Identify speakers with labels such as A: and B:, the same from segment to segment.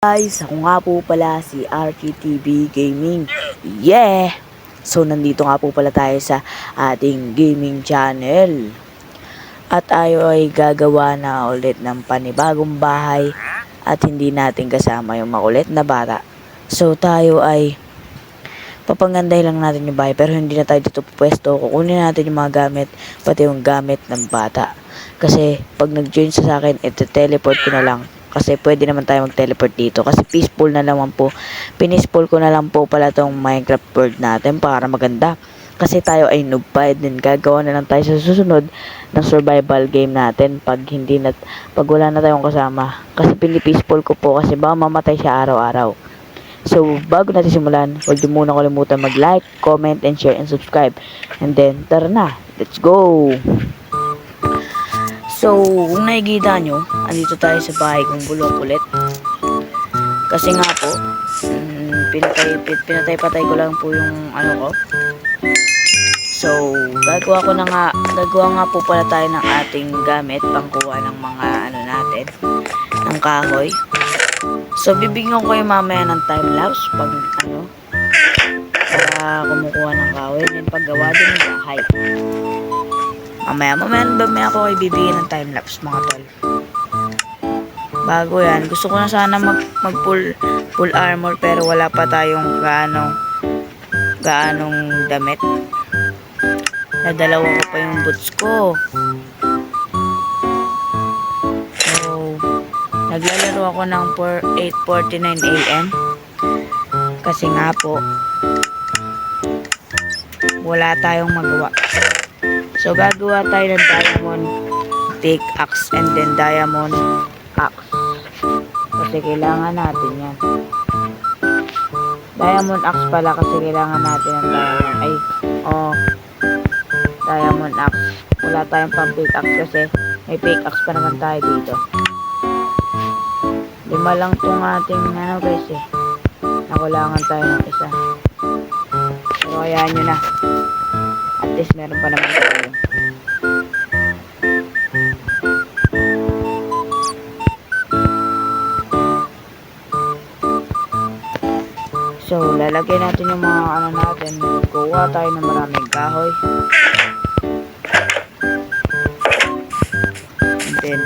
A: Guys, ako nga po pala si RKTV Gaming. Yeah! So, nandito nga po pala tayo sa ating gaming channel. At tayo ay gagawa na ulit ng panibagong bahay at hindi natin kasama yung makulit na bata. So, tayo ay papanganday lang natin yung bahay pero hindi na tayo dito pwesto. Kukunin natin yung mga gamit, pati yung gamit ng bata. Kasi, pag nag-join sa akin, ito-teleport ko na lang. Kasi pwede naman tayo mag-teleport dito. Kasi peaceful na naman po. Pinisful ko na lang po pala tong Minecraft world natin para maganda. Kasi tayo ay noob pa. And then gagawa na lang tayo sa susunod ng survival game natin. Pag wala na tayong kasama. Kasi pinipeaceful ko po. Kasi baka mamatay siya araw-araw. So, bago natin simulan, huwag niyo muna kalimutan mag-like, comment, and share, and subscribe. And then, tara na. Let's go! So, kung nakikita nyo, andito tayo sa bahay kong bulok ulit. Kasi nga po, pinatay-patay ko lang po yung ano ko. So, gagawa nga po pala tayo ng ating gamit, pangkuha ng mga ano natin, ng kahoy. So, bibigyan ko kayo mamaya ng time-lapse pag para kumukuha ng kahoy, then paggawa din ng bahay. Mamaya ako ay bibigyan ng time-lapse mga tol. Bago yan, gusto ko na sana mag full armor pero wala pa tayong gaanong damit. Nadalawa ko pa yung boots ko. So, naglalaro ako ng 8:49 AM. Kasi nga po, wala tayong magawa. So, gagawa tayo ng diamond pickaxe and then diamond axe. Kasi kailangan natin yan. Diamond axe pala kasi kailangan natin ng diamond axe. Wala tayong pang pickaxe kasi may pickaxe pa naman tayo dito. 5 lang tong ating guys nakulangan tayo ng isa. So, hayaan nyo na. At least meron pa naman tayo. So, lalagay natin yung mga natin. Kuha tayo ng maraming kahoy. And then,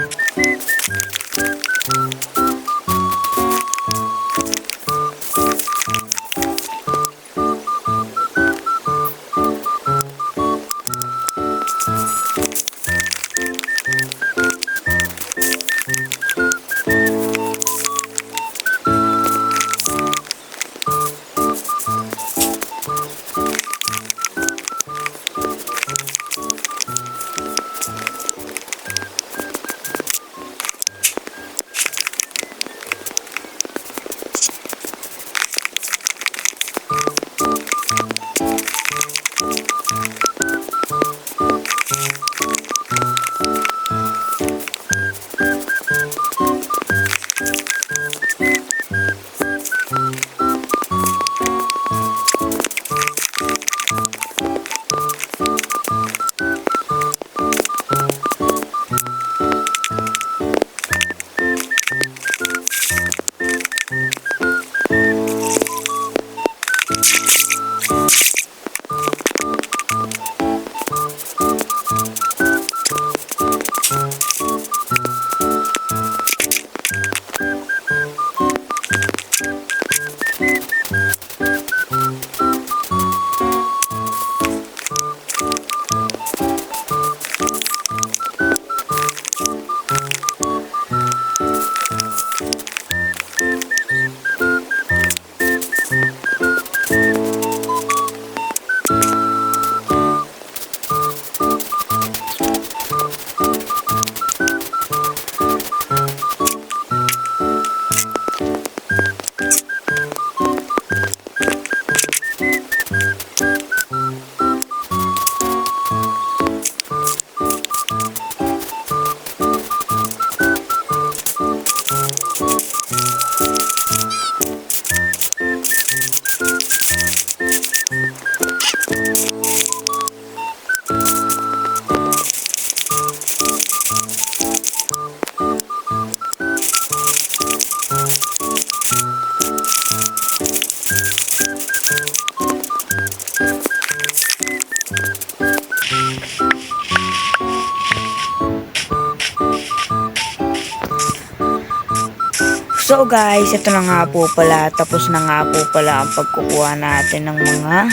A: So guys, ito na nga po pala. Tapos na nga po pala ang pagkukuha natin ng mga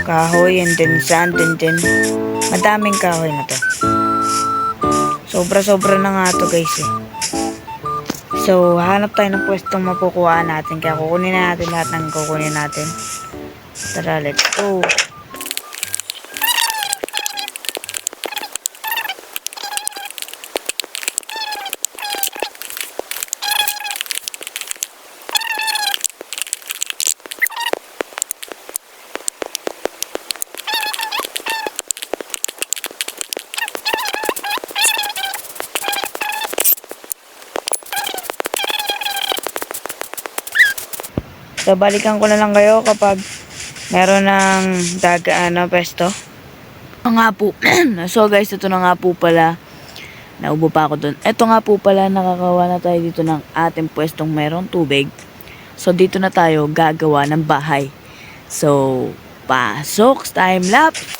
A: kahoy and then sand and then madaming kahoy na to. Sobra-sobra na nga to guys eh. So, hanap tayo ng pwestong mapukuha natin. Kaya kukunin na natin lahat ng kukunin natin. Tara, let's go. So, balikan ko na lang kayo kapag meron ng pesto. Nga po. So, guys, ito na nga po pala. Naubo pa ako dun. Ito nga po pala, nakakawa na tayo dito ng ating pwestong meron tubig. So, dito na tayo gagawa ng bahay. So, pasok! Time lapse!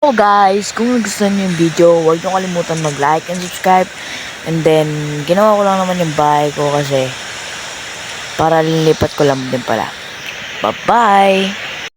A: po guys, kung nagustuhan niyo yung video, huwag niyo kalimutan mag-like and subscribe. And then, ginawa ko lang naman yung bahay ko kasi para lilipat ko lang din pala. Bye-bye!